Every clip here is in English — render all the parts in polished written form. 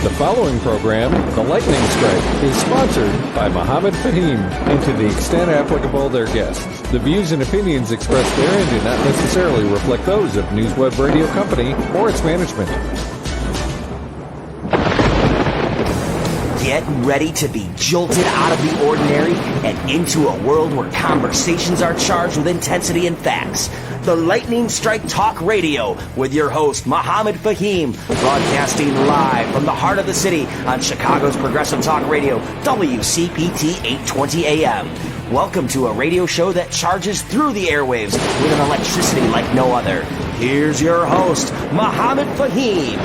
The following program, The Lightning Strike, is sponsored by Mohammed Fahim, and to the extent applicable, their guests. The views and opinions expressed therein do not necessarily reflect those of NewsWeb Radio Company or its management. Get ready to be jolted out of the ordinary and into a world where conversations are charged with intensity and facts. The Lightning Strike Talk Radio with your host, Mohammed Fahim, broadcasting live from the heart of the city on Chicago's Progressive Talk Radio, WCPT 820 AM. Welcome to a radio show that charges through the airwaves with an electricity like no other. Here's your host, Mohammed Fahim.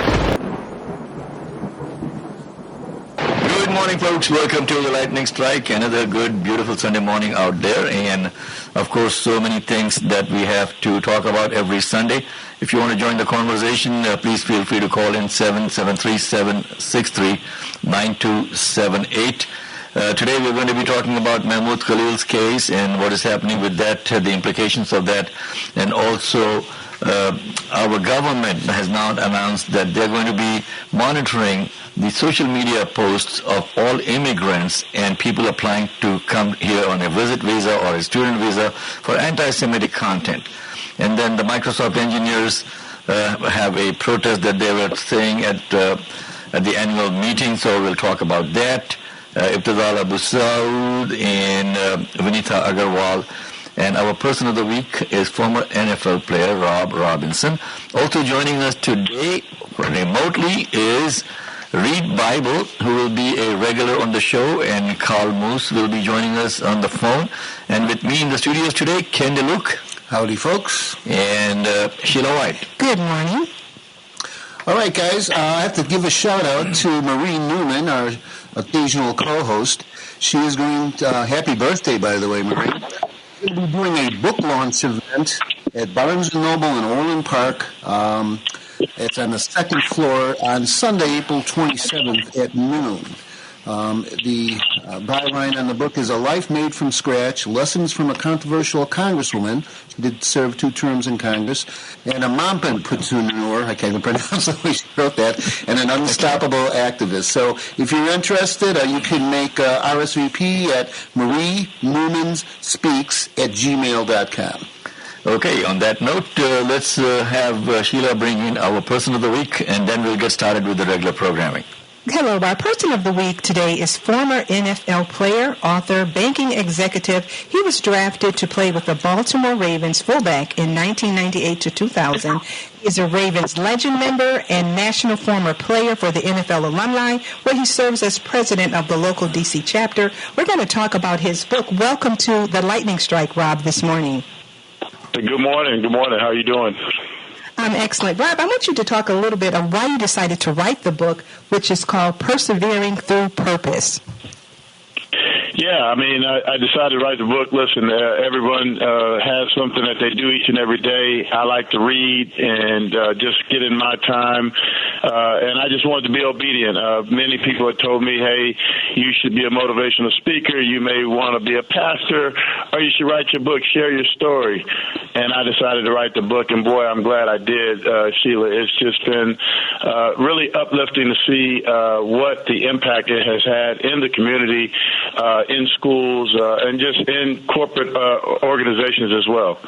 Good morning, folks. Welcome to the Lightning Strike. Another good, beautiful Sunday morning out there. And, of course, so many things that we have to talk about every Sunday. If you want to join the conversation, please feel free to call in 773-763-9278. Today we're going to be talking about Mahmoud Khalil's case and what is happening with that, the implications of that, and also our government has now announced that they're going to be monitoring the social media posts of all immigrants and people applying to come here on a visit visa or a student visa for anti-Semitic content. And then the Microsoft engineers have a protest that they were saying at the annual meeting, so we'll talk about that. Ibtidal Abu Saud and Vinita Agarwal. And our person of the week is former NFL player Rob Robinson. Also joining us today remotely is Reed Bible, who will be a regular on the show, and Carl Moose will be joining us on the phone. And with me in the studios today, Ken DeLuke. Howdy, folks. And Sheila White. Good morning. All right, guys, I have to give a shout-out to Marie Newman, our occasional co-host. She is going to, happy birthday, by the way, Marie. We'll be doing a book launch event at Barnes & Noble in Orland Park. It's on the second floor on Sunday, April 27th at noon. The byline on the book is A Life Made from Scratch, Lessons from a Controversial Congresswoman. She did serve 2 terms in Congress. And a mompreneur, I can't even pronounce the way she wrote that, and an unstoppable activist. So if you're interested, you can make RSVP at marienewmanspeaks@gmail.com. Okay, on that note, let's have Sheila bring in our person of the week, and then we'll get started with the regular programming. Hello, our person of the week today is former NFL player, author, banking executive. He was drafted to play with the Baltimore Ravens fullback in 1998 to 2000. He's a Ravens Legend member and national former player for the NFL Alumni, where he serves as president of the local D.C. chapter. We're going to talk about his book. Welcome to the Lightning Strike, Rob, this morning. Good morning. Good morning. How are you doing? I'm excellent. Rob, I want you to talk a little bit of why you decided to write the book, which is called Persevering Through Purpose. Yeah, I mean, I decided to write the book. Listen, everyone has something that they do each and every day. I like to read and just get in my time, and I just wanted to be obedient. Many people have told me, hey, you should be a motivational speaker, you may want to be a pastor, or you should write your book, share your story. And I decided to write the book, and boy, I'm glad I did, Sheila. It's just been really uplifting to see what the impact it has had in the community, in schools, and just in corporate organizations as well.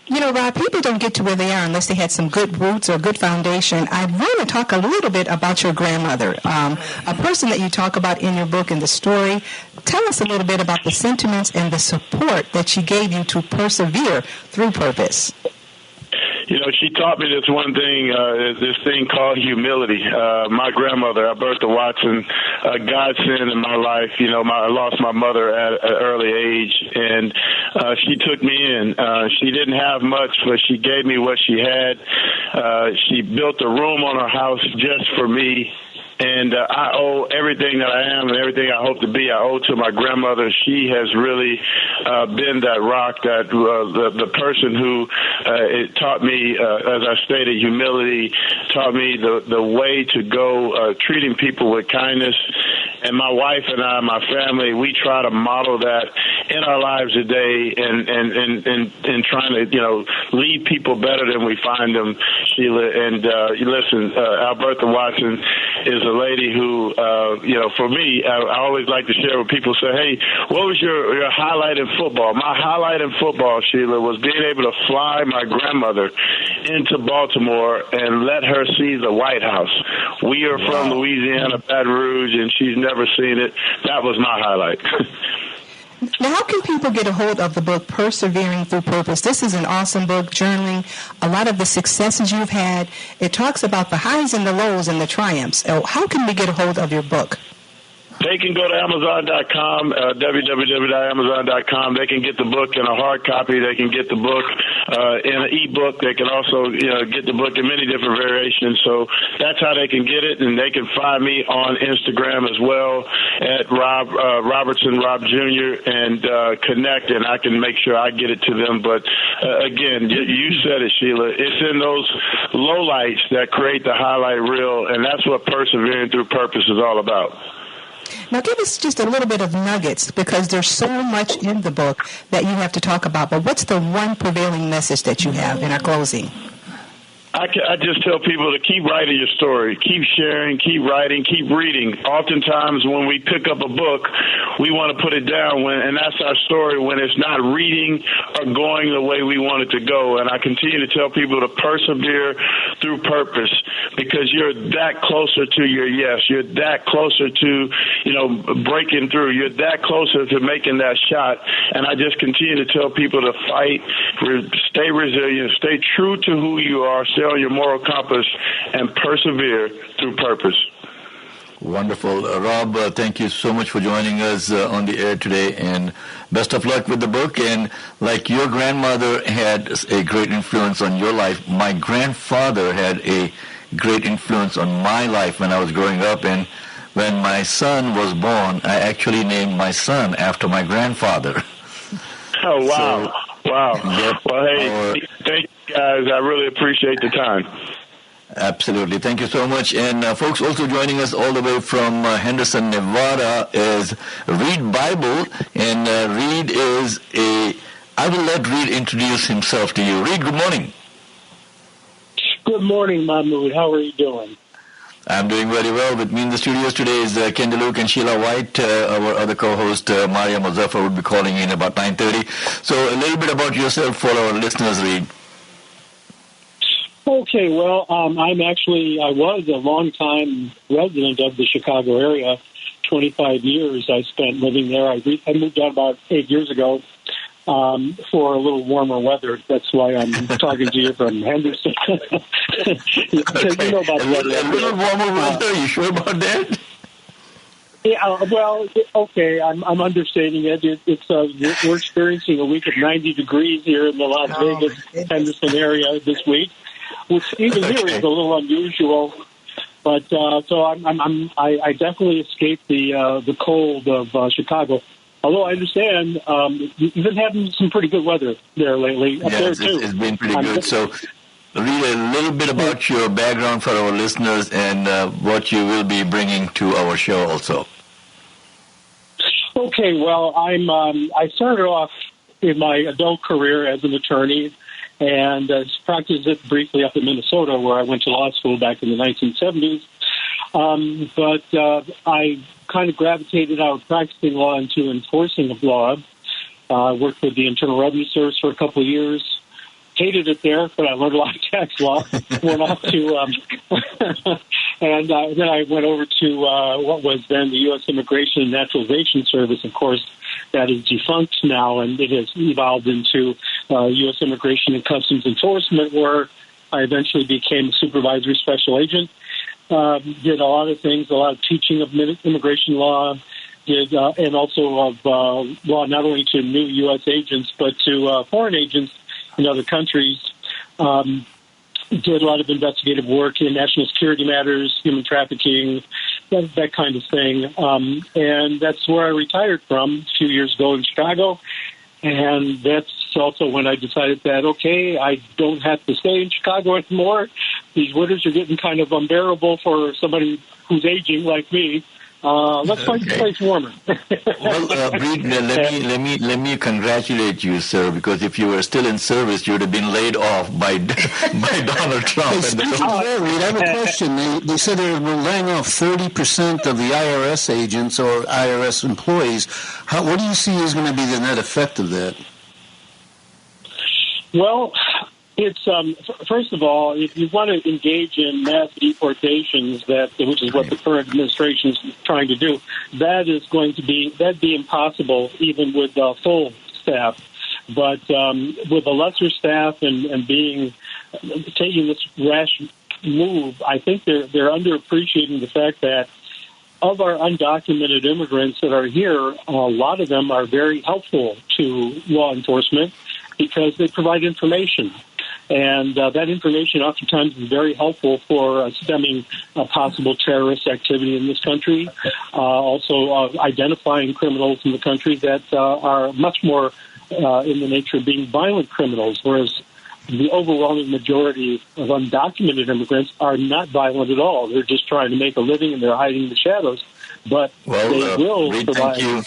You know, Rob, people don't get to where they are unless they had some good roots or good foundation. I want to talk a little bit about your grandmother, a person that you talk about in your book and the story. Tell us a little bit about the sentiments and the support that she gave you to persevere through purpose. You know, she taught me this one thing, this thing called humility. My grandmother, Alberta Watson, a godsend in my life. You know, I lost my mother at an early age, and she took me in. She didn't have much, but she gave me what she had. She built a room on her house just for me. And I owe everything that I am and everything I hope to be, I owe to my grandmother. She has really been that rock, that the person who it taught me, as I stated, humility, taught me the way to go treating people with kindness And my wife and I, my family, we try to model that in our lives today, and trying to, leave people better than we find them, Sheila. And listen, Albertha Watson is a lady who, for me, I always like to share with people. Say, hey, what was your highlight in football? My highlight in football, Sheila, was being able to fly my grandmother into Baltimore and let her see the White House. We are from Louisiana, Baton Rouge, and she's never seen it. That was my highlight. Now, how can people get a hold of the book, Persevering Through Purpose? This is an awesome book, journaling a lot of the successes you've had. It talks about the highs and the lows and the triumphs. How can we get a hold of your book? They can go to Amazon.com, www.amazon.com. They can get the book in a hard copy. They can get the book in an e-book. They can also get the book in many different variations. So that's how they can get it. And they can find me on Instagram as well at Robertson Rob Jr. and connect, and I can make sure I get it to them. But again, you said it, Sheila. It's in those lowlights that create the highlight reel, and that's what Persevering Through Purpose is all about. Now, give us just a little bit of nuggets, because there's so much in the book that you have to talk about. But what's the one prevailing message that you have in our closing? I just tell people to keep writing your story, keep sharing, keep writing, keep reading. Oftentimes when we pick up a book, we want to put it down, and that's our story when it's not reading or going the way we want it to go. And I continue to tell people to persevere through purpose, because you're that closer to your yes. You're that closer to, breaking through. You're that closer to making that shot. And I just continue to tell people to fight, stay resilient, stay true to who you are, stay on your moral compass, and persevere through purpose. Wonderful. Rob, thank you so much for joining us on the air today, and best of luck with the book. And like your grandmother had a great influence on your life, my grandfather had a great influence on my life when I was growing up. And when my son was born, I actually named my son after my grandfather. Oh, wow. Wow. Yep. Well, hey, thank you, guys. I really appreciate the time. Absolutely. Thank you so much. And folks, also joining us all the way from Henderson, Nevada is Reed Bible. And Reed is I will let Reed introduce himself to you. Reed, good morning. Good morning, Mahmoud. How are you doing? I'm doing very well. With me in the studios today is Ken DeLuke and Sheila White. Our other co-host, Maria Muzaffar, will be calling in about 9:30. So a little bit about yourself for our listeners, Reed. Okay, well, I was a long-time resident of the Chicago area, 25 years I spent living there. I moved out about 8 years ago for a little warmer weather. That's why I'm talking to you from Henderson. Because you know about the weather. A little warmer weather? You sure about that? Yeah, well, okay, I'm understating it. We're experiencing a week of 90 degrees here in the Las Vegas, Henderson area this week, which even here is a little unusual. But so I definitely escaped the cold of Chicago. Although I understand you've been having some pretty good weather there lately. Up there too. It's been pretty good. So, read a little bit about your background for our listeners and what you will be bringing to our show also. Okay, well, I started off in my adult career as an attorney, and practiced it briefly up in Minnesota, where I went to law school back in the 1970s. But I kind of gravitated out of practicing law into enforcing of law. Worked with the Internal Revenue Service for a couple of years. Hated it there, but I learned a lot of tax law. Went off to, and then I went over to what was then the U.S. Immigration and Naturalization Service. Of course, that is defunct now, and it has evolved into U.S. Immigration and Customs Enforcement, where I eventually became a supervisory special agent. Did a lot of things, a lot of teaching of immigration law, and also of law not only to new U.S. agents, but to foreign agents in other countries. Did a lot of investigative work in national security matters, human trafficking, that kind of thing. And that's where I retired from a few years ago in Chicago. And that's also when I decided that, okay, I don't have to stay in Chicago anymore. These winters are getting kind of unbearable for somebody who's aging like me. Let's find a place warmer. Well, Breed, let me congratulate you, sir, because if you were still in service, you would have been laid off by Donald Trump. Hey, speaking of that, Reed, I have a question. They said they were laying off 30% of the IRS agents or IRS employees. What do you see is going to be the net effect of that? Well, it's first of all, if you want to engage in mass deportations, which is what the current administration is trying to do, that'd be impossible even with full staff. But with a lesser staff and taking this rash move, I think they're underappreciating the fact that of our undocumented immigrants that are here, a lot of them are very helpful to law enforcement because they provide information. And that information oftentimes is very helpful for stemming possible terrorist activity in this country, also identifying criminals in the country that are much more in the nature of being violent criminals, whereas the overwhelming majority of undocumented immigrants are not violent at all. They're just trying to make a living and they're hiding in the shadows. But they will provide. Thank you.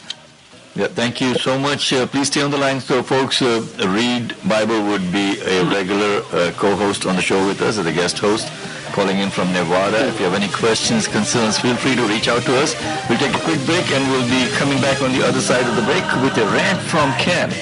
Yeah, thank you so much. Please stay on the line. So, folks, Reed Bible would be a regular co-host on the show with us as a guest host, calling in from Nevada. If you have any questions, concerns, feel free to reach out to us. We'll take a quick break, and we'll be coming back on the other side of the break with a rant from Ken.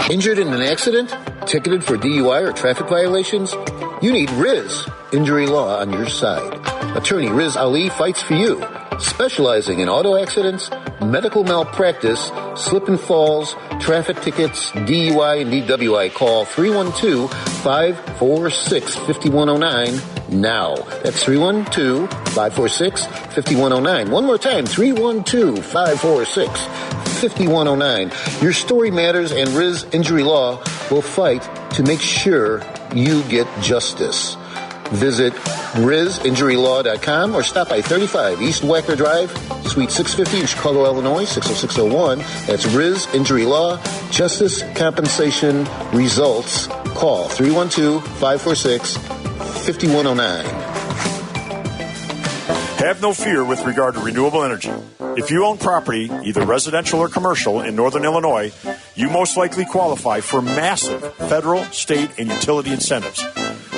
Injured in an accident? Ticketed for DUI or traffic violations? You need Riz Injury Law on your side. Attorney Riz Ali fights for you, specializing in auto accidents, medical malpractice, slip and falls, traffic tickets, DUI and DWI. Call 312-546-5109 now. That's 312-546-5109. One more time, 312-546-5109. Your story matters, and Riz Injury Law will fight to make sure you get justice. Visit RizInjuryLaw.com or stop by 35 East Wacker Drive, Suite 650 in Chicago, Illinois, 60601. That's Riz Injury Law. Justice, compensation, results. Call 312-546-5109. Have no fear with regard to renewable energy. If you own property, either residential or commercial, in Northern Illinois, you most likely qualify for massive federal, state, and utility incentives.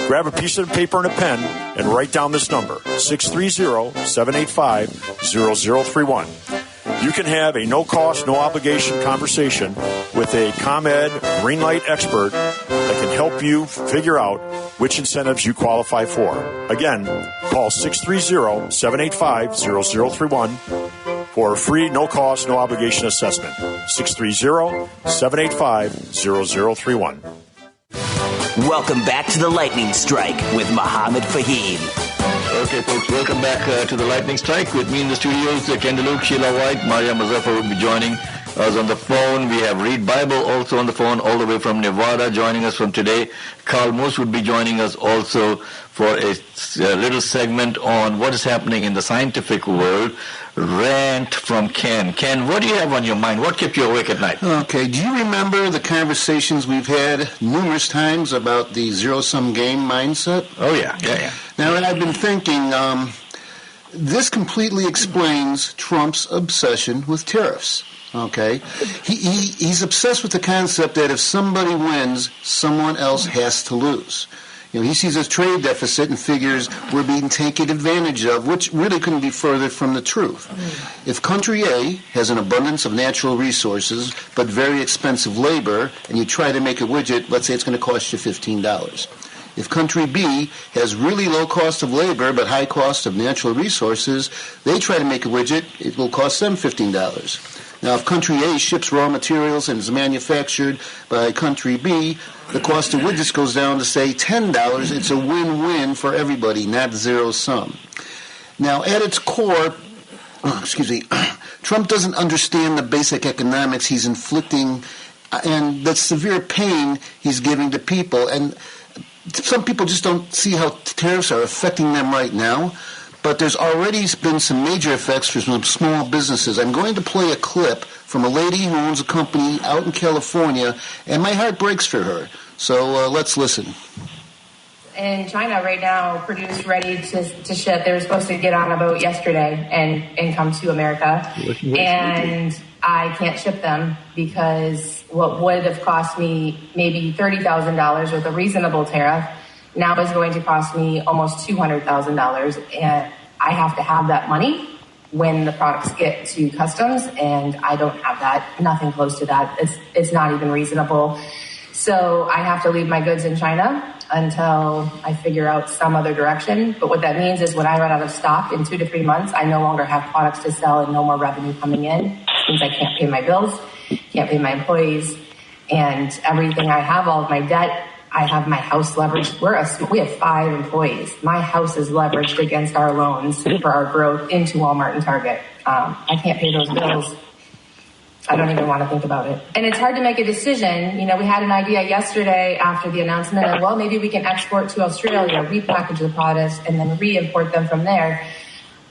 Grab a piece of paper and a pen and write down this number, 630-785-0031. You can have a no-cost, no-obligation conversation with a ComEd Greenlight expert that can help you figure out which incentives you qualify for. Again, call 630-785-0031 for a free, no-cost, no-obligation assessment. 630-785-0031. Welcome back to the Lightning Strike with Mohammed Fahim. Okay, folks, welcome back to the Lightning Strike. With me in the studios, Ken DeLuke, Sheila White, Maria Muzaffar will be joining us on the phone. We have Reed Bible also on the phone, all the way from Nevada, joining us from today. Carl Moose would be joining us also for a little segment on what is happening in the scientific world. Rant from Ken. Ken, what do you have on your mind? What kept you awake at night? Okay, do you remember the conversations we've had numerous times about the zero-sum game mindset? Oh, yeah. Now, I've been thinking, this completely explains Trump's obsession with tariffs. Okay, he's obsessed with the concept that if somebody wins, someone else has to lose. You know, he sees a trade deficit and figures we're being taken advantage of, which really couldn't be further from the truth. If country A has an abundance of natural resources but very expensive labor, and you try to make a widget, let's say it's going to cost you $15. If country B has really low cost of labor but high cost of natural resources, they try to make a widget, it will cost them $15. Now, if country A ships raw materials and is manufactured by country B, the cost of widgets goes down to, say, $10. It's a win-win for everybody, not zero-sum. Now, at its core, Trump doesn't understand the basic economics he's inflicting and the severe pain he's giving to people. And some people just don't see how tariffs are affecting them right now. But there's already been some major effects for some small businesses. I'm going to play a clip from a lady who owns a company out in California, and my heart breaks for her. So let's listen. in China right now produced ready to ship. They were supposed to get on a boat yesterday and come to America. And I can't ship them because what would have cost me maybe $30,000 with a reasonable tariff now is going to cost me almost $200,000. And I have to have that money when the products get to customs, and I don't have that, nothing close to that. It's not even reasonable. So I have to leave my goods in China until I figure out some other direction. But what that means is when I run out of stock in 2 to 3 months, I no longer have products to sell and no more revenue coming in. It means I can't pay my bills, can't pay my employees, and everything I have, all of my debt. I have my house leveraged. We have 5 employees. My house is leveraged against our loans for our growth into Walmart and Target. I can't pay those bills. I don't even want to think about it. And it's hard to make a decision. You know, we had an idea yesterday after the announcement of, well, maybe we can export to Australia, repackage the products, and then re-import them from there.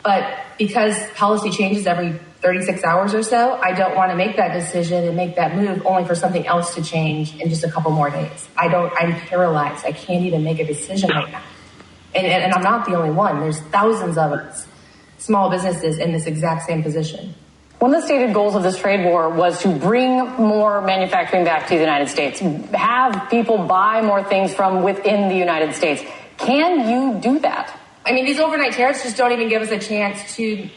But because policy changes every 36 hours or so, I don't want to make that decision and make that move only for something else to change in just a couple more days. I'm paralyzed. I can't even make a decision right now. And I'm not the only one. There's thousands of us, small businesses in this exact same position. One of the stated goals of this trade war was to bring more manufacturing back to the United States, have people buy more things from within the United States. Can you do that? I mean, these overnight tariffs just don't even give us a chance to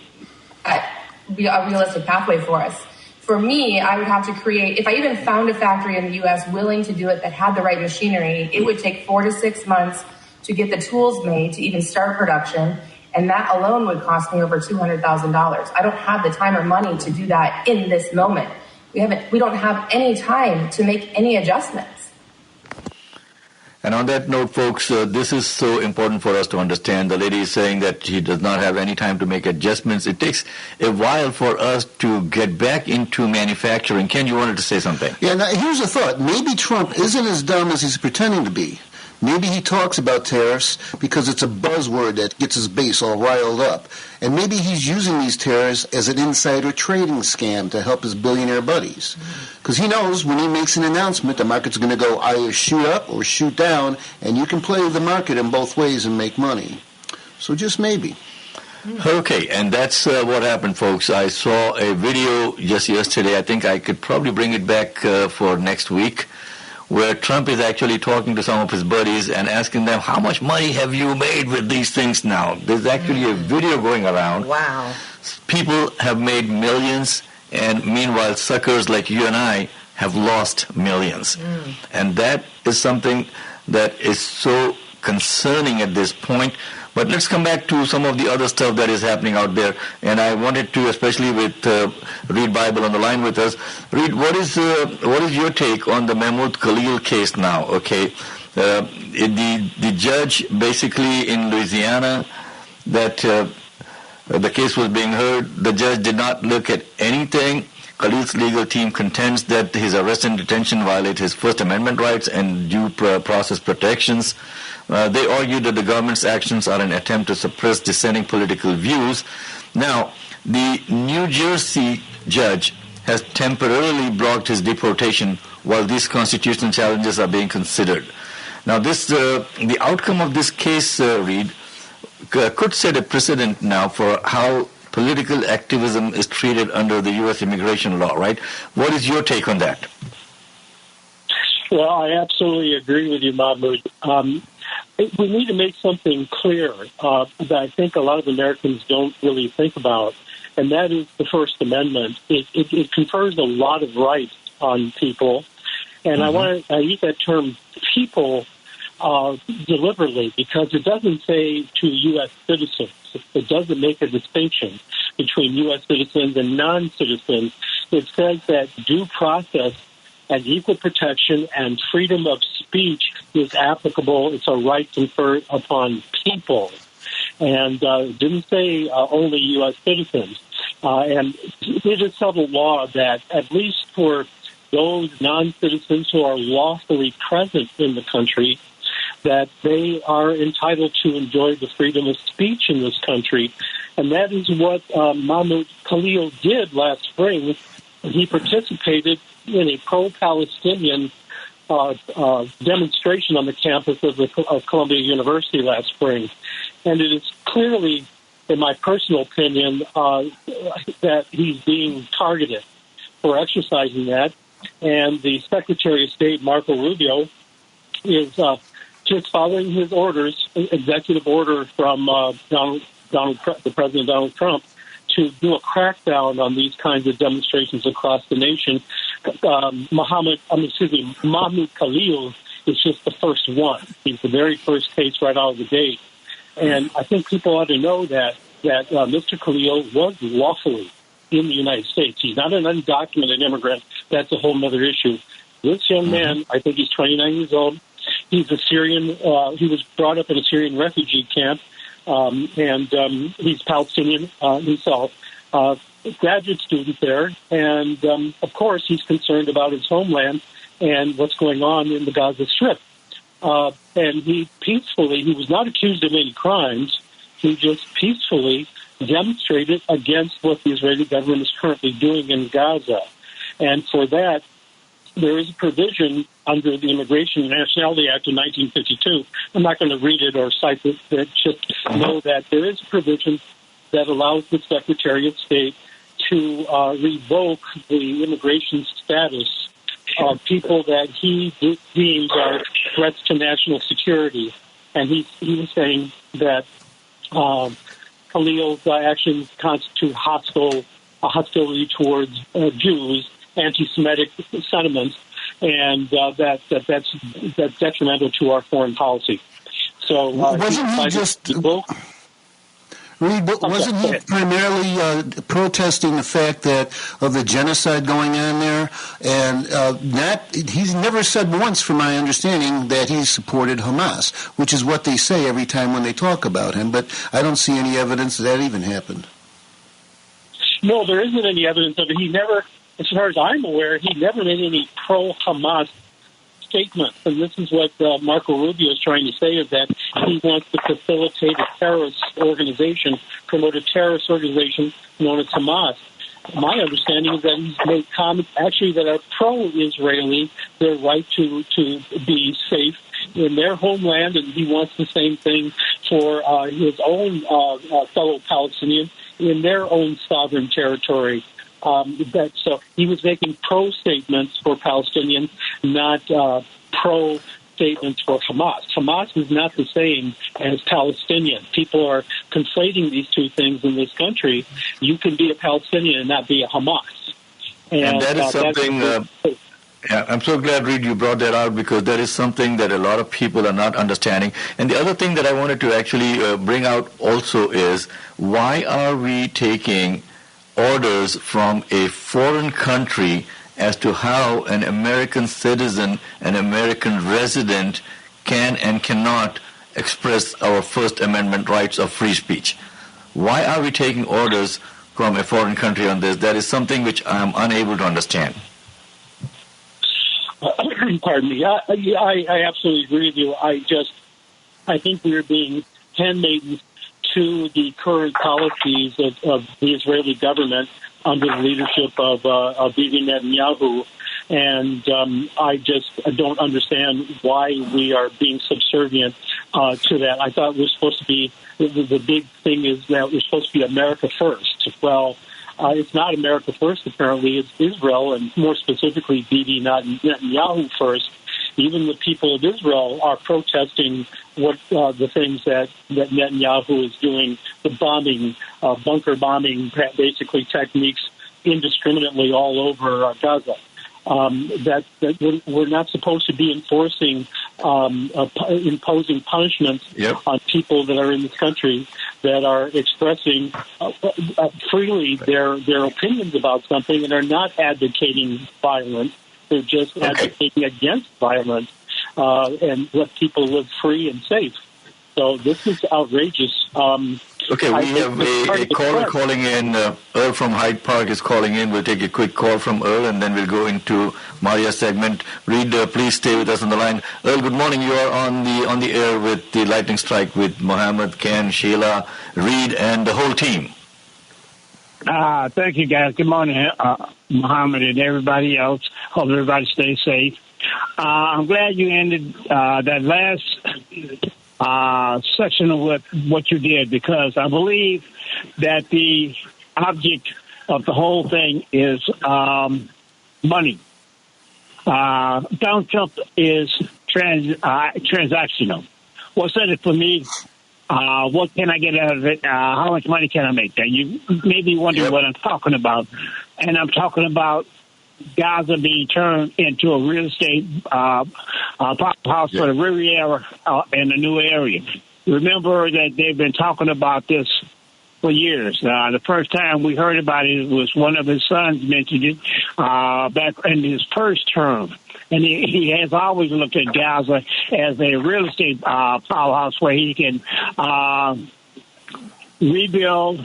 be a realistic pathway for us. For me, I would have to create, if I even found a factory in the U.S. willing to do it that had the right machinery, it would take 4 to 6 months to get the tools made to even start production. And that alone would cost me over $200,000. I don't have the time or money to do that in this moment. We don't have any time to make any adjustments. And on that note, folks, this is so important for us to understand. The lady is saying that she does not have any time to make adjustments. It takes a while for us to get back into manufacturing. Ken, you wanted to say something? Yeah, now here's a thought. Maybe Trump isn't as dumb as he's pretending to be. Maybe he talks about tariffs because it's a buzzword that gets his base all riled up. And maybe he's using these tariffs as an insider trading scam to help his billionaire buddies. Because he knows when he makes an announcement, the market's going to go either shoot up or shoot down, and you can play the market in both ways and make money. So just maybe. Okay, and that's what happened, folks. I saw a video just yesterday. I think I could probably bring it back for next week, where Trump is actually talking to some of his buddies and asking them, how much money have you made with these things now? There's actually a video going around. Wow. People have made millions, and meanwhile, suckers like you and I have lost millions. And that is something that is so concerning at this point. But let's come back to some of the other stuff that is happening out there. And I wanted to, especially with Reed Bible on the line with us. Reed, what is your take on the Mahmoud Khalil case now? Okay, the judge basically in Louisiana that the case was being heard, the judge did not look at anything. Khalil's legal team contends that his arrest and detention violate his First Amendment rights and due process protections. They argue that the government's actions are an attempt to suppress dissenting political views. Now, the New Jersey judge has temporarily blocked his deportation while these constitutional challenges are being considered. Now, the outcome of this case, Reed, could set a precedent now for how political activism is treated under the U.S. immigration law, right? What is your take on that? Well, I absolutely agree with you, Mahmoud. We need to make something clear that I think a lot of Americans don't really think about, and that is the First Amendment. It confers a lot of rights on people, and I use that term people deliberately because it doesn't say to U.S. citizens. It doesn't make a distinction between U.S. citizens and non-citizens. It says that due process and equal protection and freedom of speech is applicable. It's a right conferred upon people. And it didn't say only U.S. citizens. And it is settled law that at least for those non-citizens who are lawfully present in the country, that they are entitled to enjoy the freedom of speech in this country. And that is what Mahmoud Khalil did last spring. He participated in a pro-Palestinian demonstration on the campus of Columbia University last spring. And it is clearly, in my personal opinion, that he's being targeted for exercising that. And the Secretary of State, Marco Rubio, is just following his orders, executive order from the President Donald Trump, to do a crackdown on these kinds of demonstrations across the nation. Mahmoud Khalil is just the first one. He's the very first case right out of the gate. And I think people ought to know that Mr. Khalil was lawfully in the United States. He's not an undocumented immigrant. That's a whole other issue. This young man, I think he's 29 years old. He's a Syrian. He was brought up in a Syrian refugee camp, and he's Palestinian himself. Graduate student there, and of course he's concerned about his homeland and what's going on in the Gaza Strip. And he was not accused of any crimes. He just peacefully demonstrated against what the Israeli government is currently doing in Gaza. And for that, there is a provision under the Immigration and Nationality Act of 1952. I'm not going to read it or cite it, but just know that there is a provision that allows the Secretary of State to revoke the immigration status of people that he deemed are threats to national security. And he was saying that Khalil's actions constitute hostility towards Jews, anti-Semitic sentiments, and that's detrimental to our foreign policy. So wasn't he just? Wasn't he primarily protesting the fact of the genocide going on there, and he's never said once, from my understanding, that he supported Hamas, which is what they say every time when they talk about him. But I don't see any evidence that even happened. No, there isn't any evidence of it. He never, as far as I'm aware, he never made any pro-Hamas statements. And this is what Marco Rubio is trying to say, is that he wants to facilitate a terrorist organization, promote a terrorist organization known as Hamas. My understanding is that he's made comments actually that are pro-Israeli, their right to be safe in their homeland, and he wants the same thing for his own fellow Palestinians in their own sovereign territory. So he was making pro-statements for Palestinians, not pro-statements for Hamas. Hamas is not the same as Palestinian. People are conflating these two things in this country. You can be a Palestinian and not be a Hamas. And that is something... I'm so glad, Reed, you brought that out, because that is something that a lot of people are not understanding. And the other thing that I wanted to actually bring out also is, why are we taking orders from a foreign country as to how an American citizen, an American resident can and cannot express our First Amendment rights of free speech? Why are we taking orders from a foreign country on this? That is something which I am unable to understand. Pardon me. I absolutely agree with you. I think we're being handmaidens to the current policies of the Israeli government under the leadership of Bibi Netanyahu. And I don't understand why we are being subservient to that. I thought we're supposed to be, the big thing is that we're supposed to be America first. Well, it's not America first, apparently. It's Israel, and more specifically, Bibi Netanyahu first. Even the people of Israel are protesting what the things that Netanyahu is doing, the bombing, bunker bombing, basically techniques indiscriminately all over Gaza. That we're not supposed to be imposing punishments on people that are in this country that are expressing freely their opinions about something and are not advocating violence. They're just advocating against violence and let people live free and safe. So this is outrageous. Okay, we have a caller calling in. Earl from Hyde Park is calling in. We'll take a quick call from Earl, and then we'll go into Maria's segment. Reed, please stay with us on the line. Earl, good morning. You are on the air with the Lightning Strike with Mohammed, Ken, Sheila, Reed, and the whole team. Thank you, guys. Good morning, Mohammed and everybody else. Hope everybody stays safe. I'm glad you ended that last section with what you did, because I believe that the object of the whole thing is money. Donald Trump is transactional. What's in it for me? What can I get out of it? How much money can I make? That you may be wondering what I'm talking about, and I'm talking about Gaza being turned into a real estate house for the Riviera in a new area. Remember that they've been talking about this for years. The first time we heard about it was one of his sons mentioned it back in his first term. And he has always looked at Gaza as a real estate powerhouse where he can rebuild,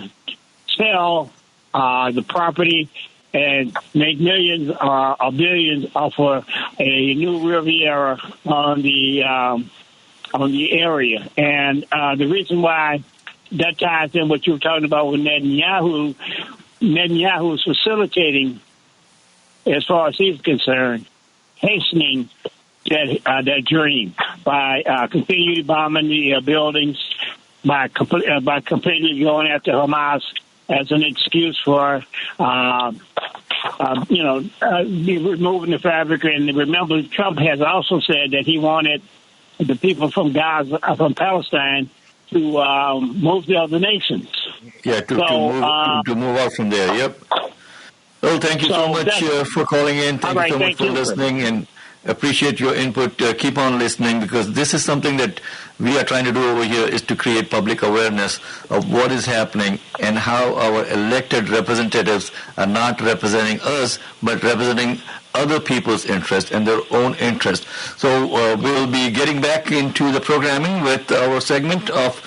sell the property, and make millions or billions off of a new Riviera on the area. And the reason why that ties in what you were talking about with Netanyahu is facilitating, as far as he's concerned, hastening that dream by continuing bombing the buildings, by completely going after Hamas as an excuse for, removing the fabric. And remember, Trump has also said that he wanted the people from Gaza, from Palestine, to move to other nations. Yeah, to move out from there. Yep. Well, thank you so much for calling in. Thank you so much for listening, and appreciate your input. Keep on listening, because this is something that we are trying to do over here, is to create public awareness of what is happening and how our elected representatives are not representing us, but representing other people's interest and their own interest. So we'll be getting back into the programming with our segment of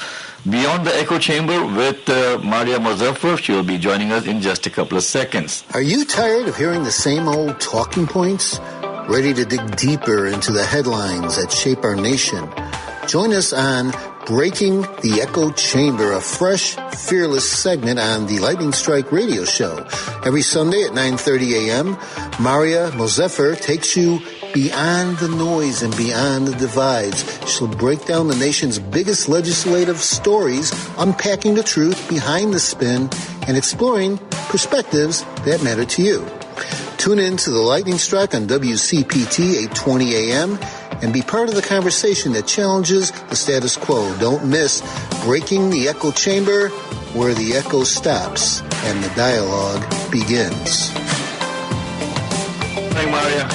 Beyond the Echo Chamber with Maria Mozaffar. She will be joining us in just a couple of seconds. Are you tired of hearing the same old talking points? Ready to dig deeper into the headlines that shape our nation? Join us on Breaking the Echo Chamber, a fresh, fearless segment on the Lightning Strike radio show. Every Sunday at 9:30 a.m., Maria Mozaffar takes you beyond the noise and beyond the divides. She'll break down the nation's biggest legislative stories, unpacking the truth behind the spin and exploring perspectives that matter to you. Tune in to the Lightning Strike on WCPT 820 AM and be part of the conversation that challenges the status quo. Don't miss Breaking the Echo Chamber, where the echo stops and the dialogue begins. Hi, Maria.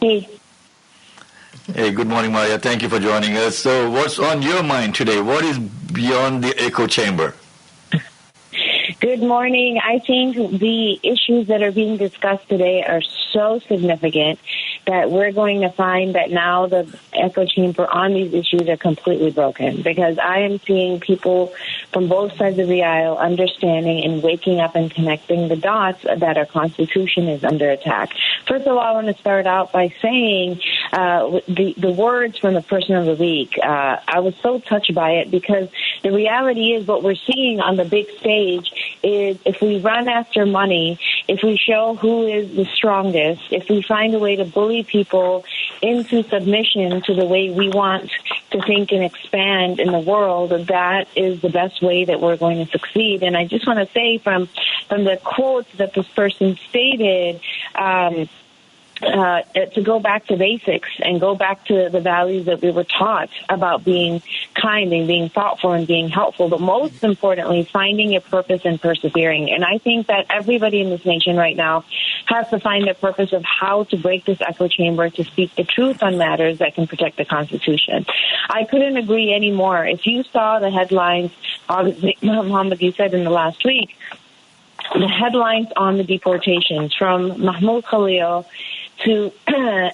Hey. Hey, good morning, Maria. Thank you for joining us. So what's on your mind today? What is Beyond the Echo Chamber? Good morning. I think the issues that are being discussed today are so significant that we're going to find that now the echo chamber on these issues are completely broken, because I am seeing people from both sides of the aisle understanding and waking up and connecting the dots that our Constitution is under attack. First of all, I want to start out by saying the words from the Person of the Week. I was so touched by it, because the reality is what we're seeing on the big stage is if we run after money, if we show who is the strongest, if we find a way to bully people into submission to the way we want to think and expand in the world, that is the best way that we're going to succeed. And I just want to say from the quotes that this person stated, to go back to basics and go back to the values that we were taught about being kind and being thoughtful and being helpful, but most importantly, finding a purpose and persevering. And I think that everybody in this nation right now has to find a purpose of how to break this echo chamber to speak the truth on matters that can protect the Constitution. I couldn't agree any more. If you saw the headlines, obviously, Muhammad, you said in the last week, the headlines on the deportations from Mahmoud Khalil to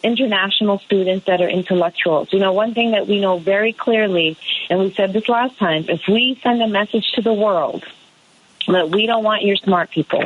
international students that are intellectuals. You know, one thing that we know very clearly, and we said this last time, if we send a message to the world that we don't want your smart people,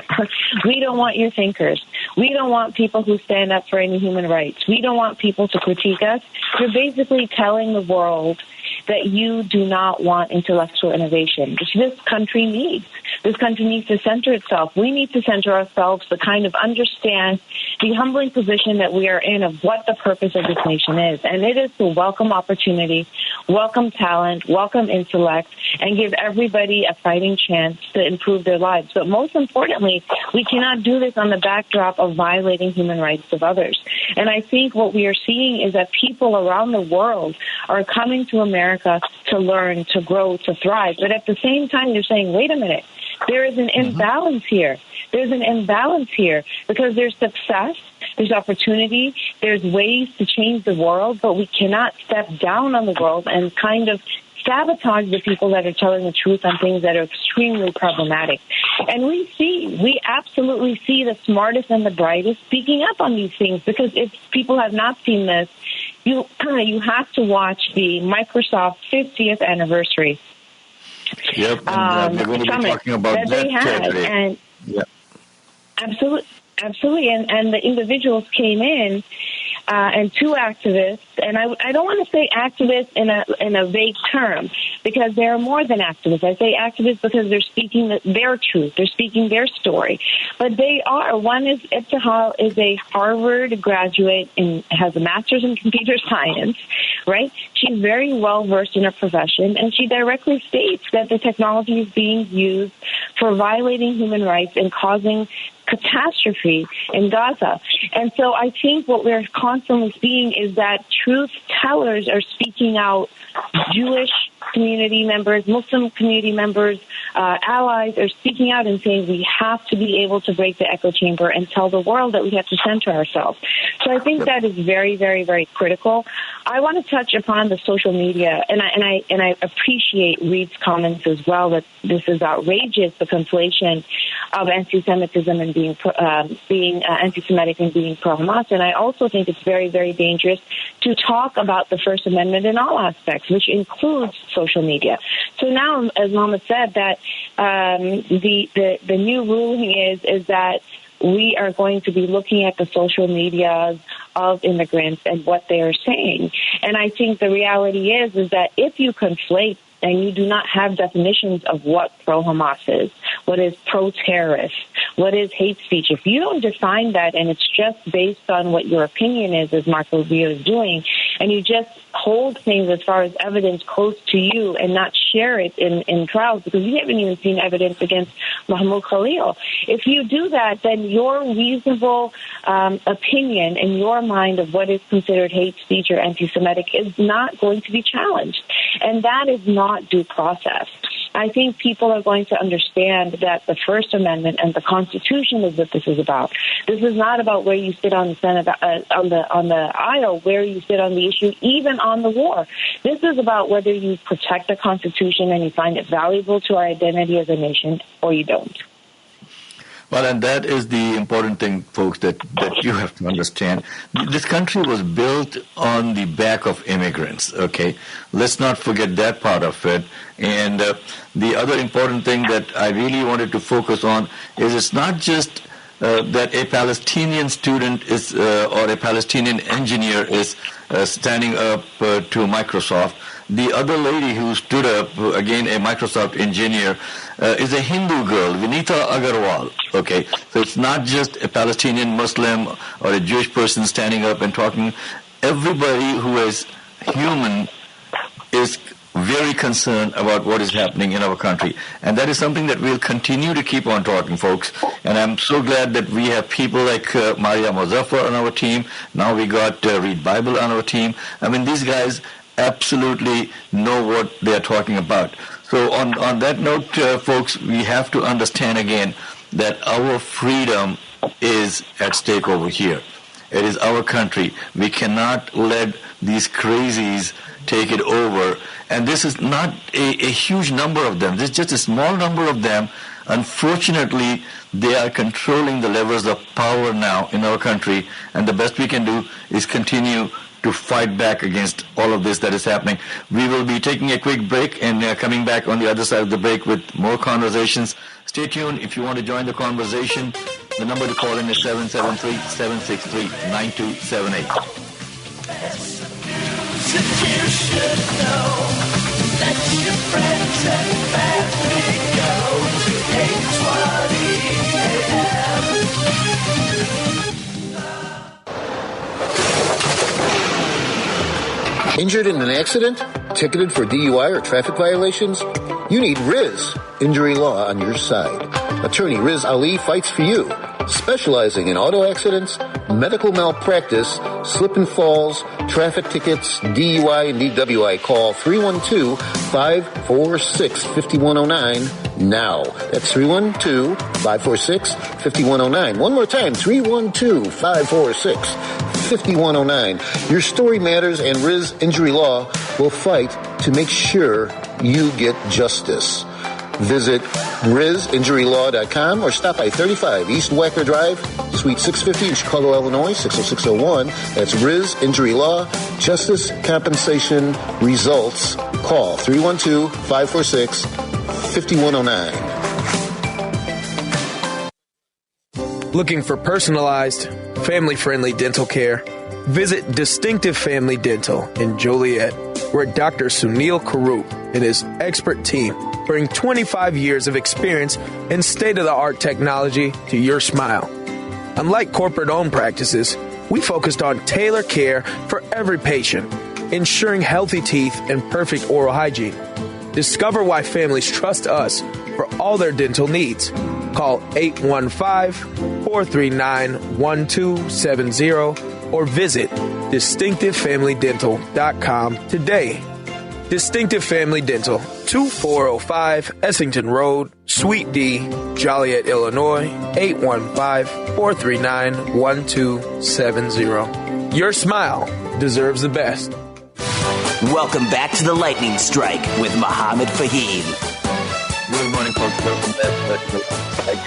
we don't want your thinkers, we don't want people who stand up for any human rights, we don't want people to critique us, you're basically telling the world that you do not want intellectual innovation, which this country needs. This country needs to center itself. We need to center ourselves to kind of understand the humbling position that we are in of what the purpose of this nation is. And it is to welcome opportunity, welcome talent, welcome intellect, and give everybody a fighting chance to improve their lives. But most importantly, we cannot do this on the backdrop of violating human rights of others. And I think what we are seeing is that people around the world are coming to America to learn, to grow, to thrive. But at the same time, they're saying, wait a minute, there is an imbalance here. There's an imbalance here because there's success, there's opportunity, there's ways to change the world, but we cannot step down on the world and kind of sabotage the people that are telling the truth on things that are extremely problematic. And we absolutely see the smartest and the brightest speaking up on these things, because if people have not seen this, you have to watch the Microsoft 50th anniversary. Yep, and we're going to be talking about that today. And absolutely, and the individuals came in, and two activists, and I don't want to say activists in a vague term, because they are more than activists. I say activists because they're speaking their truth, they're speaking their story. But they are. One is Ibtihal is a Harvard graduate and has a master's in computer science, right? She's very well versed in her profession, and she directly states that the technology is being used for violating human rights and causing catastrophe in Gaza. And so I think what we're constantly seeing is that truth tellers are speaking out. Jewish community members, Muslim community members, allies are speaking out and saying we have to be able to break the echo chamber and tell the world that we have to center ourselves. So I think that is very, very, very critical. I want to touch upon the social media, and I appreciate Reed's comments as well, that this is outrageous, the conflation of anti-Semitism and being anti-Semitic and being pro-Hamas. And I also think it's very, very dangerous to talk about the First Amendment in all aspects, which includes social media. So now, as Mohammed said, that the new ruling is that we are going to be looking at the social media of immigrants and what they are saying. And I think the reality is that if you conflate and you do not have definitions of what pro-Hamas is, what is pro-terrorist, what is hate speech, if you don't define that and it's just based on what your opinion is, as Marco Rubio is doing, and you just hold things as far as evidence close to you and not share it in trials, because you haven't even seen evidence against Mahmoud Khalil. If you do that, then your reasonable opinion in your mind of what is considered hate speech or anti-Semitic is not going to be challenged. And that is not due process. I think people are going to understand that the First Amendment and the Constitution is what this is about. This is not about where you sit on the Senate, on the aisle, where you sit on the issue, even on the war. This is about whether you protect the Constitution and you find it valuable to our identity as a nation, or you don't. Well, and that is the important thing, folks, that you have to understand. This country was built on the back of immigrants, okay? Let's not forget that part of it. And the other important thing that I really wanted to focus on is it's not just that a Palestinian student is or a Palestinian engineer is standing up to Microsoft. The other lady who stood up, again, a Microsoft engineer, is a Hindu girl, Vinita Agarwal. Okay, so it's not just a Palestinian Muslim or a Jewish person standing up and talking. Everybody who is human is very concerned about what is happening in our country. And that is something that we'll continue to keep on talking, folks. And I'm so glad that we have people like Maria Mozaffar on our team. Now we got Reed Bible on our team. I mean, these guys absolutely know what they are talking about. So on that note, folks, we have to understand again that our freedom is at stake over here. It is our country. We cannot let these crazies take it over. And this is not a huge number of them. This is just a small number of them. Unfortunately, they are controlling the levers of power now in our country. And the best we can do is continue to fight back against all of this that is happening. We will be taking a quick break and coming back on the other side of the break with more conversations. Stay tuned if you want to join the conversation. The number to call in is 773-763-9278. You should know that your friends and family go to 820 AM. Injured in an accident? Ticketed for DUI or traffic violations? You need Riz Injury Law on your side. Attorney Riz Ali fights for you, specializing in auto accidents, medical malpractice, slip and falls, traffic tickets, DUI and DWI. Call 312-546-5109 now. That's 312-546-5109. One more time, 312-546-5109. Your story matters, and Riz Injury Law will fight to make sure you get justice. Visit RizInjuryLaw.com or stop by 35 East Wacker Drive, Suite 650 in Chicago, Illinois, 60601. That's Riz Injury Law. Justice, compensation, results. Call 312-546-5109. Looking for personalized, family-friendly dental care? Visit Distinctive Family Dental in Joliet, where Dr. Sunil Karup and his expert team bring 25 years of experience and state-of-the-art technology to your smile. Unlike corporate-owned practices, we focused on tailored care for every patient, ensuring healthy teeth and perfect oral hygiene. Discover why families trust us for all their dental needs. Call 815-439-1270 or visit DistinctiveFamilyDental.com today. Distinctive Family Dental, 2405 Essington Road, Suite D, Joliet, Illinois, 815-439-1270. Your smile deserves the best. Welcome back to the Lightning Strike with Mohammed Fahim. Good morning, folks. Welcome back.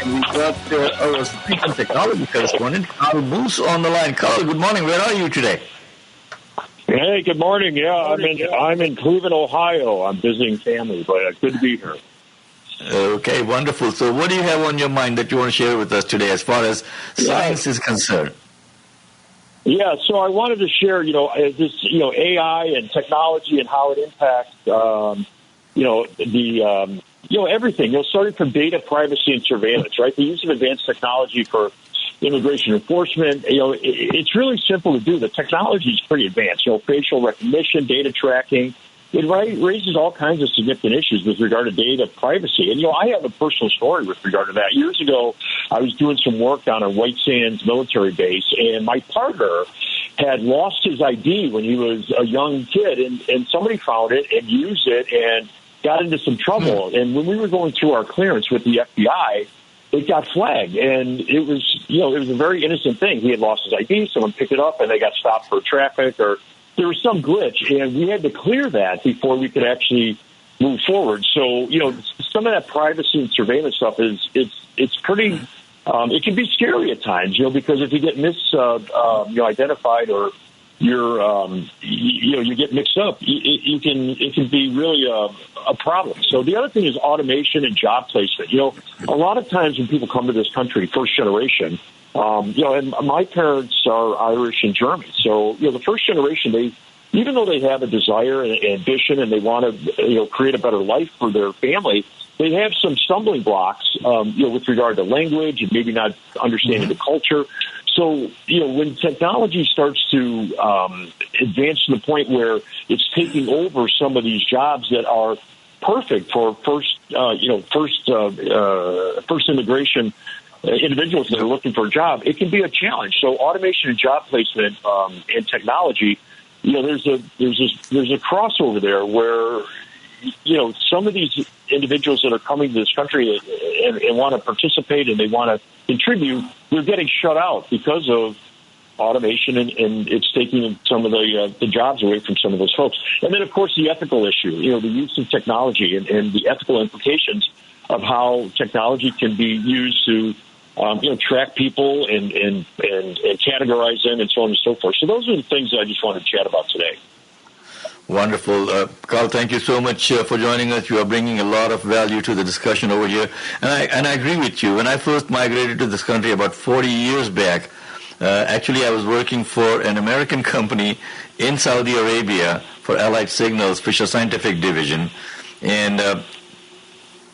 We've got our speech and technology correspondent, Carl Moose, on the line. Carl, good morning. Where are you today? Hey, good morning. Yeah, I'm in Cleveland, Ohio. I'm visiting family, but good to be here. Okay, wonderful. So what do you have on your mind that you want to share with us today as far as science is concerned? Yeah, so I wanted to share, this, AI and technology and how it impacts, everything, starting from data privacy and surveillance, right? The use of advanced technology for immigration enforcement, it's really simple to do. The technology is pretty advanced, facial recognition, data tracking. It raises all kinds of significant issues with regard to data privacy. And, I have a personal story with regard to that. Years ago, I was doing some work on a White Sands military base, and my partner had lost his ID when he was a young kid, and somebody found it and used it and got into some trouble. And when we were going through our clearance with the FBI, it got flagged, and it was a very innocent thing. He had lost his ID, someone picked it up, and they got stopped for traffic, or there was some glitch, and we had to clear that before we could actually move forward. So, some of that privacy and surveillance stuff it's pretty, it can be scary at times, because if you get identified or you get mixed up, it can be really a problem. So the other thing is automation and job placement. A lot of times when people come to this country, first generation, and my parents are Irish and German. So, the first generation, even though they have a desire and ambition and they want to, create a better life for their family, they have some stumbling blocks, with regard to language and maybe not understanding the culture. So, when technology starts to advance to the point where it's taking over some of these jobs that are perfect for first immigration individuals that are looking for a job, it can be a challenge. So, automation and job placement and technology, there's a crossover there where some of these individuals that are coming to this country and want to participate and they want to contribute, they're getting shut out because of automation, and it's taking some of the jobs away from some of those folks. And then, of course, the ethical issue, the use of technology and the ethical implications of how technology can be used to track people and categorize them and so on and so forth. So those are the things that I just wanted to chat about today. Wonderful. Carl, thank you so much for joining us. You are bringing a lot of value to the discussion over here. And I agree with you. When I first migrated to this country about 40 years back, actually I was working for an American company in Saudi Arabia for Allied Signals, Fisher Scientific Division, and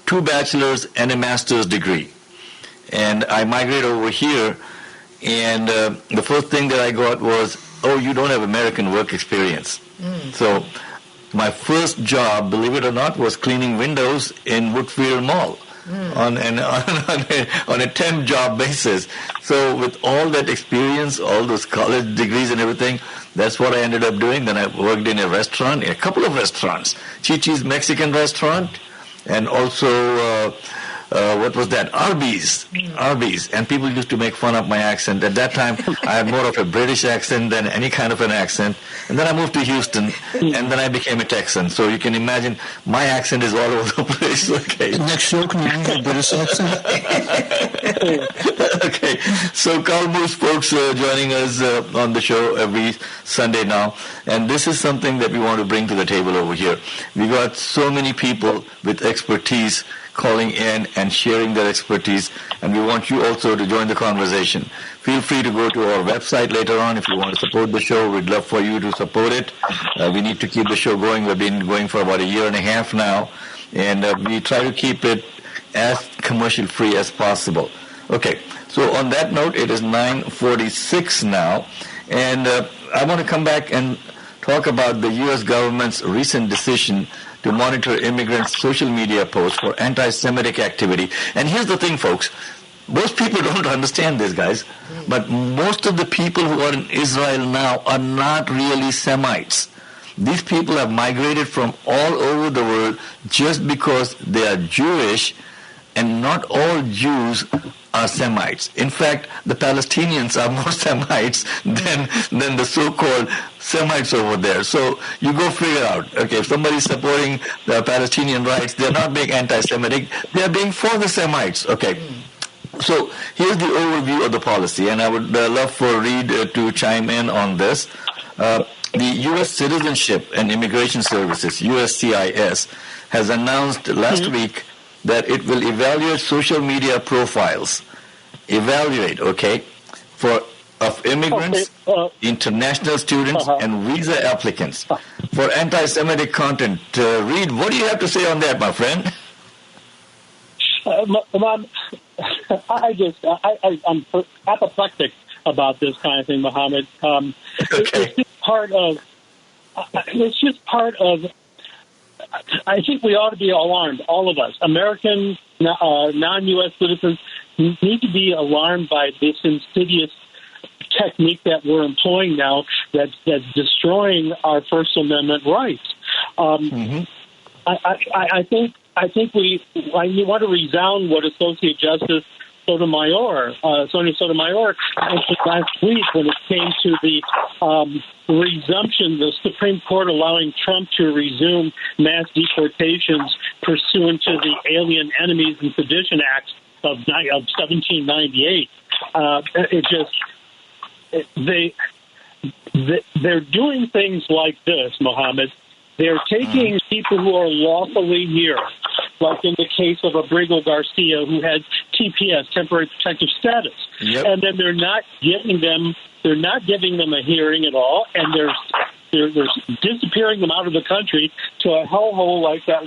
2 bachelor's and a master's degree. And I migrated over here, and the first thing that I got was oh, you don't have American work experience. So my first job, believe it or not, was cleaning windows in Woodfield Mall on a temp job basis. So with all that experience, all those college degrees and everything, that's what I ended up doing. Then I worked in a restaurant, a couple of restaurants, Chi-Chi's Mexican restaurant, and also what was that? Arby's. And people used to make fun of my accent. At that time, I had more of a British accent than any kind of an accent. And then I moved to Houston, and then I became a Texan. So you can imagine my accent is all over the place. Okay. Next show, can you use a British accent? Okay. So Carl Moose, folks, joining us on the show every Sunday now. And this is something that we want to bring to the table over here. We got so many people with expertise calling in and sharing their expertise, and we want you also to join the conversation. Feel free to go to our website later on if you want to support the show. We'd love for you to support it. We need to keep the show going. We've been going for about a year and a half now, and we try to keep it as commercial-free as possible. Okay, so on that note, it is 9:46 now, and I want to come back and talk about the U.S. government's recent decision to monitor immigrants' social media posts for anti-Semitic activity. And here's the thing, folks. Most people don't understand this, guys. But most of the people who are in Israel now are not really Semites. These people have migrated from all over the world just because they are Jewish, and not all Jews are Semites. In fact, the Palestinians are more Semites than the so-called Semites over there. So you go figure out, okay, if somebody's supporting the Palestinian rights, they're not being anti-Semitic, they're being for the Semites. Okay. So here's the overview of the policy, and I would love for Reed to chime in on this. The U.S. Citizenship and Immigration Services, USCIS, has announced last week that it will evaluate social media profiles. Of immigrants, international students, and visa applicants for anti-Semitic content. Reed, what do you have to say on that, my friend? I'm apoplectic about this kind of thing, Mohammed. It's just part of. I think we ought to be alarmed, all of us. American non-U.S. citizens need to be alarmed by this insidious technique that we're employing now that's destroying our First Amendment rights. I think you want to resound what Associate Justice Sonia Sotomayor mentioned last week when it came to the resumption, the Supreme Court allowing Trump to resume mass deportations pursuant to the Alien Enemies and Sedition Act of 1798. They're doing things like this, Mohammed. They're taking people who are lawfully here, like in the case of Abrigo Garcia, who had TPS, temporary protective status, and then they're not giving them a hearing at all, and they're disappearing them out of the country to a hellhole like that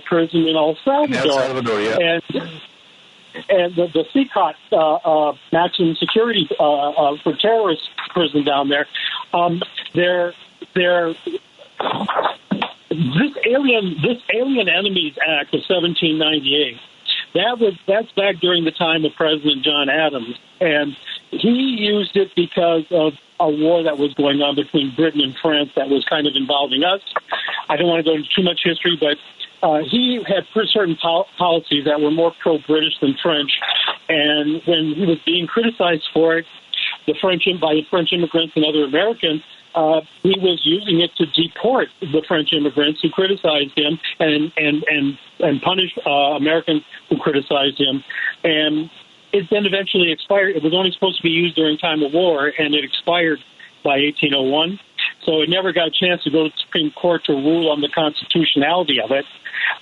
prison in El Salvador. And the CECOT, maximum security for terrorist prison down there, this Alien Enemies Act of 1798. That's back during the time of President John Adams, and he used it because of a war that was going on between Britain and France that was kind of involving us. I don't want to go into too much history, but he had certain policies that were more pro-British than French, and when he was being criticized for it, by French immigrants and other Americans, he was using it to deport the French immigrants who criticized him and punish Americans who criticized him. And it then eventually expired. It was only supposed to be used during time of war, and it expired by 1801. So it never got a chance to go to the Supreme Court to rule on the constitutionality of it.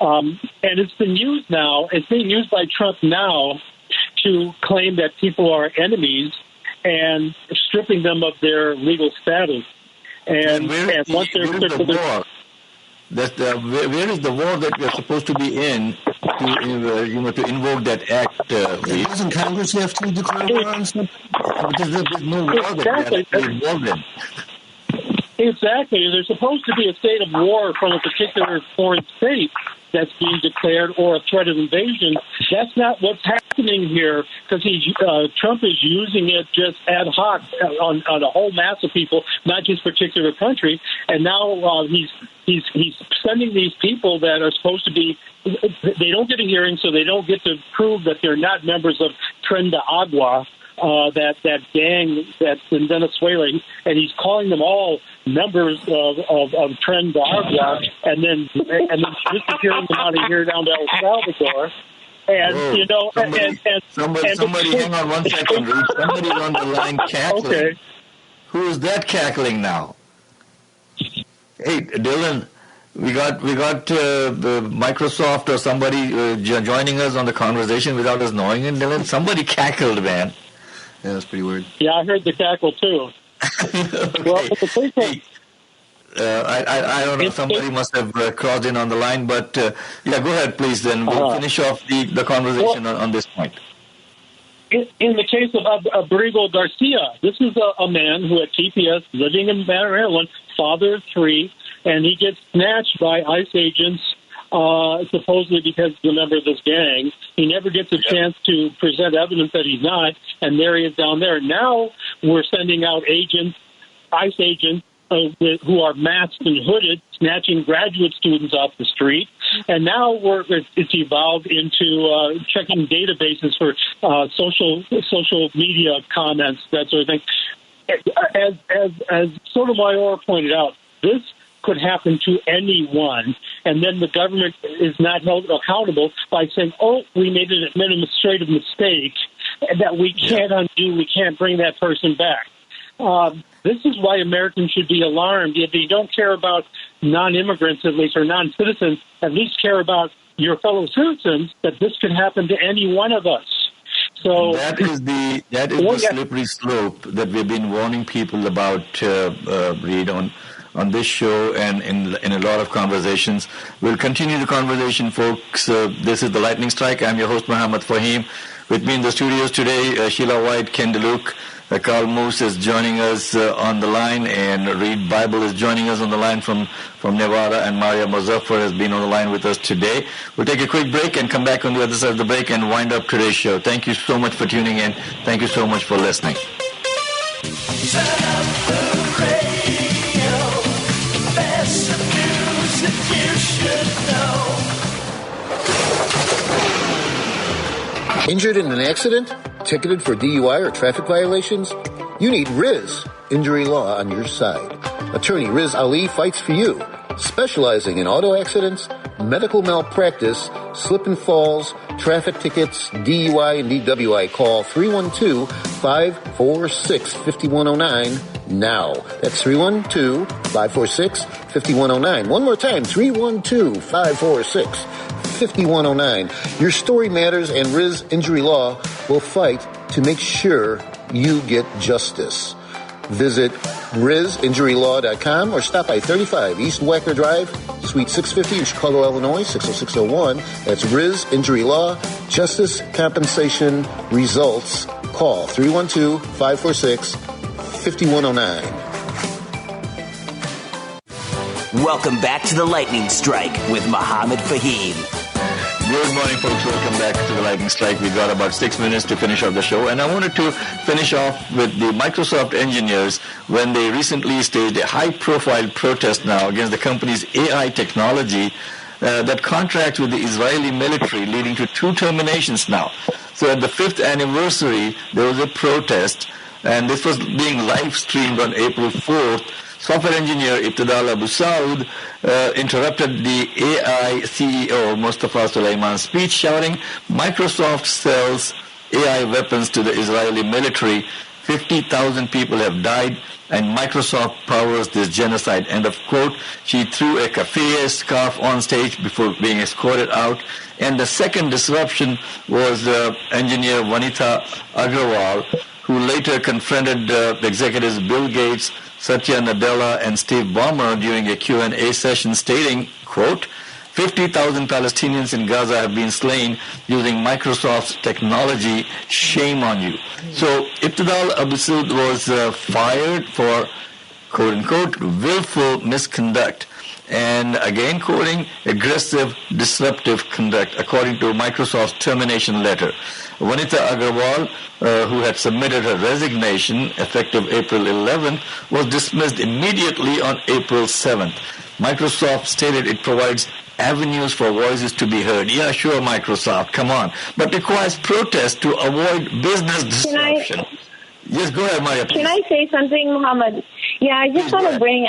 And it's been used now. It's being used by Trump now to claim that people are enemies and stripping them of their legal status. And once they're stripped of their... Where is the war that we're supposed to be in to invoke that act. Doesn't Congress have to declare war on something? There's no law that they have to be involved in. Exactly. There's supposed to be a state of war from a particular foreign state that's being declared, or a threat of invasion. That's not what's happening here, because Trump is using it just ad hoc on a whole mass of people, not just particular country. And now he's sending these people that are supposed to be. They don't get a hearing, so they don't get to prove that they're not members of Tren de Agua, that gang that's in Venezuela, and he's calling them all members of Tren de Agua, and then disappearing them out of here down to El Salvador. And somebody hang on 1 second, Reed. Somebody's on the line cackling. Okay. Who is that cackling now? Hey, Dylan, we got Microsoft or somebody joining us on the conversation without us knowing it. Dylan, somebody cackled, man. Yeah, that's pretty weird. Yeah, I heard the cackle too. Okay. Well, but the thing is, I don't know. Somebody must have crossed in on the line, but go ahead, please. Then we'll finish off the conversation on this point. In the case of Abrigo Garcia, this is a man who had TPS, living in Maryland, father of 3, and he gets snatched by ICE agents, supposedly because he's a member of this gang. He never gets a chance to present evidence that he's not, and there he is down there. Now we're sending out agents, ICE agents, who are masked and hooded, snatching graduate students off the street. And now it's evolved into checking databases for social media comments, that sort of thing. As Sotomayor pointed out, this could happen to anyone, and then the government is not held accountable by saying, "Oh, we made an administrative mistake that we can't undo. We can't bring that person back." This is why Americans should be alarmed. If you don't care about non-immigrants, at least, or non-citizens, at least care about your fellow citizens, that this could happen to any one of us. So that is the slippery slope that we've been warning people about, Reed, on this show and in a lot of conversations. We'll continue the conversation, folks. This is the Lightning Strike. I'm your host, Muhammad Fahim. With me in the studios today, Sheila White, Ken DeLuke, Carl Moose is joining us on the line, and Reed Bible is joining us on the line from Nevada, and Maria Muzaffar has been on the line with us today. We'll take a quick break and come back on the other side of the break and wind up today's show. Thank you so much for tuning in. Thank you so much for listening. Turn up the radio. Best of music you should know. Injured in an accident? Ticketed for DUI or traffic violations? You need Riz Injury Law on your side. Attorney Riz Ali fights for you, specializing in auto accidents, medical malpractice, slip and falls, traffic tickets, DUI and DWI. Call 312-546-5109 now. That's 312-546-5109. One more time, 312-546-5109. Your story matters, and Riz Injury Law will fight to make sure you get justice. Visit RizInjuryLaw.com or stop by 35 East Wacker Drive, Suite 650 in Chicago, Illinois, 60601. That's Riz Injury Law. Justice, compensation, results. Call 312-546-5109. Welcome back to the Lightning Strike with Muhammad Fahim. Good morning, folks. Welcome back to the Lightning Strike. We got about 6 minutes to finish off the show, and I wanted to finish off with the Microsoft engineers when they recently staged a high-profile protest now against the company's AI technology that contracts with the Israeli military, leading to 2 terminations now. So at the 5th anniversary, there was a protest, and this was being live-streamed on April 4th. Software engineer Iqtidal Abu Saud interrupted the AI CEO Mustafa Suleyman's speech, shouting, "Microsoft sells AI weapons to the Israeli military. 50,000 people have died, and Microsoft powers this genocide." End of quote. She threw a keffiyeh scarf on stage before being escorted out. And the second disruption was engineer Vanitha Agrawal, who later confronted executives Bill Gates, Satya Nadella, and Steve Ballmer during a Q&A session, stating, quote, 50,000 Palestinians in Gaza have been slain using Microsoft's technology. Shame on you. So Iqtidal Abisoud was fired for, quote-unquote, willful misconduct. And again, quoting, aggressive, disruptive conduct, according to Microsoft's termination letter. Vanita Agarwal, who had submitted her resignation effective April 11th, was dismissed immediately on April 7th. Microsoft stated it provides avenues for voices to be heard. Yeah, sure, Microsoft, come on. But requires protest to avoid business disruption. Yes, go ahead, Maria. Please. Can I say something, Muhammad? Yeah, I just want to bring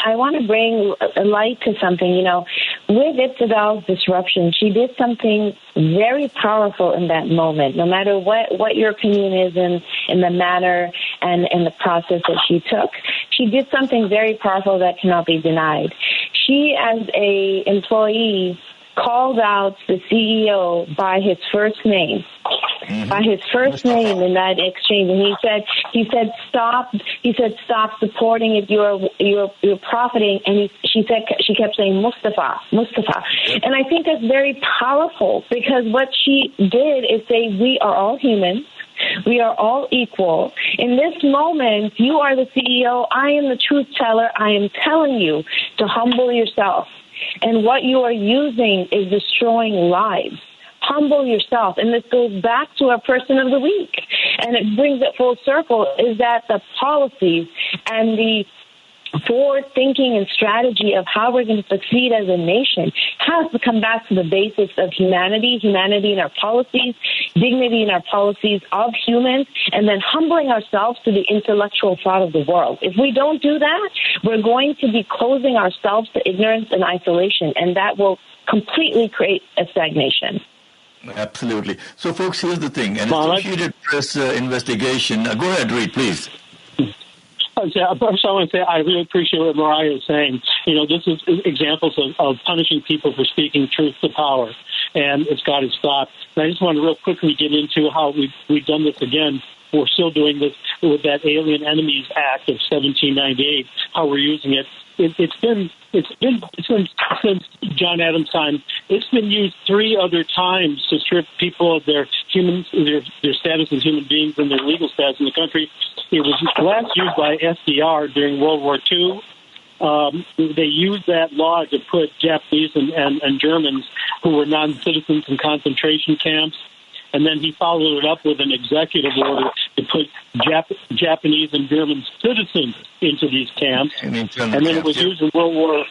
a light to something. You know, with Iqtidal's disruption, she did something very powerful in that moment. No matter what your opinion is in the manner and in the process that she took, she did something very powerful that cannot be denied. She, as a employee, called out the CEO by his first name. By his first name in that exchange, and he said stop supporting it. You're profiting, and she kept saying Mustafa, and I think that's very powerful because what she did is say we are all humans. We are all equal. In this moment, you are the CEO. I am the truth teller. I am telling you to humble yourself. And what you are using is destroying lives. Humble yourself. And this goes back to our person of the week. And it brings it full circle, is that the policies and the forward thinking and strategy of how we're going to succeed as a nation has to come back to the basics of humanity in our policies, dignity in our policies of humans, and then humbling ourselves to the intellectual thought of the world. If we don't do that, we're going to be closing ourselves to ignorance and isolation, and that will completely create a stagnation. Absolutely. So, folks, here's the thing. An Associated Press investigation. Go ahead, Reed, please. I want to say I really appreciate what Mariah is saying. You know, this is examples of punishing people for speaking truth to power, and it's got to stop. And I just want to real quickly get into how we've done this again. We're still doing this with that Alien Enemies Act of 1798. How we're using it. It's been since John Adams' time. It's been used 3 other times to strip people of their status as human beings and their legal status in the country. It was last used by FDR during World War II. They used that law to put Japanese and Germans who were non-citizens in concentration camps. And then he followed it up with an executive order to put Japanese and German citizens into these camps. And then it was used in World War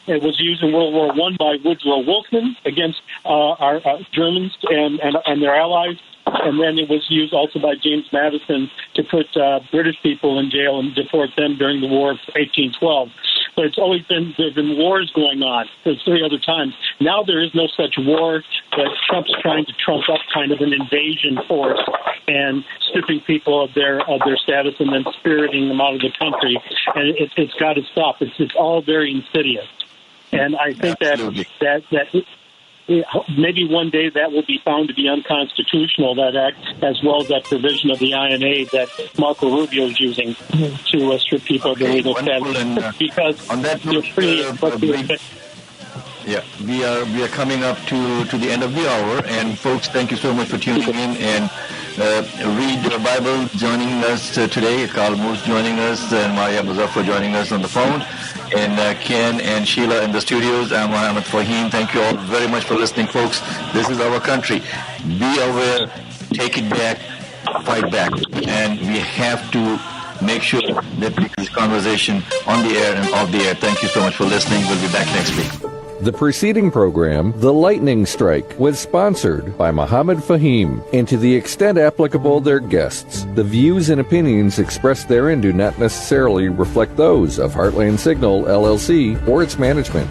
I by Woodrow Wilson against our Germans and their allies. And then it was used also by James Madison to put British people in jail and deport them during the War of 1812. But it's always been, there have been wars going on. There's 3 other times. Now there is no such war, but Trump's trying to trump up kind of an invasion force and stripping people of their status and then spiriting them out of the country. And it's got to stop. It's all very insidious. And I think that maybe one day that will be found to be unconstitutional, that act, as well as that provision of the INA that Marco Rubio is using to strip people of their legal status. Because on that note, we are coming up to the end of the hour, and folks, thank you so much for tuning in and read the Bible joining us today. Carl Moose joining us, and Maria Muzaffar joining us on the phone, and Ken and Sheila in the studios. I'm Muhammad Fahim. Thank you all very much for listening, folks. This is our country. Be aware, take it back, fight back, and we have to make sure that we keep this conversation on the air and off the air. Thank you so much for listening. We'll be back next week. The preceding program, The Lightning Strike, was sponsored by Muhammad Fahim, and to the extent applicable, their guests. The views and opinions expressed therein do not necessarily reflect those of Heartland Signal, LLC, or its management.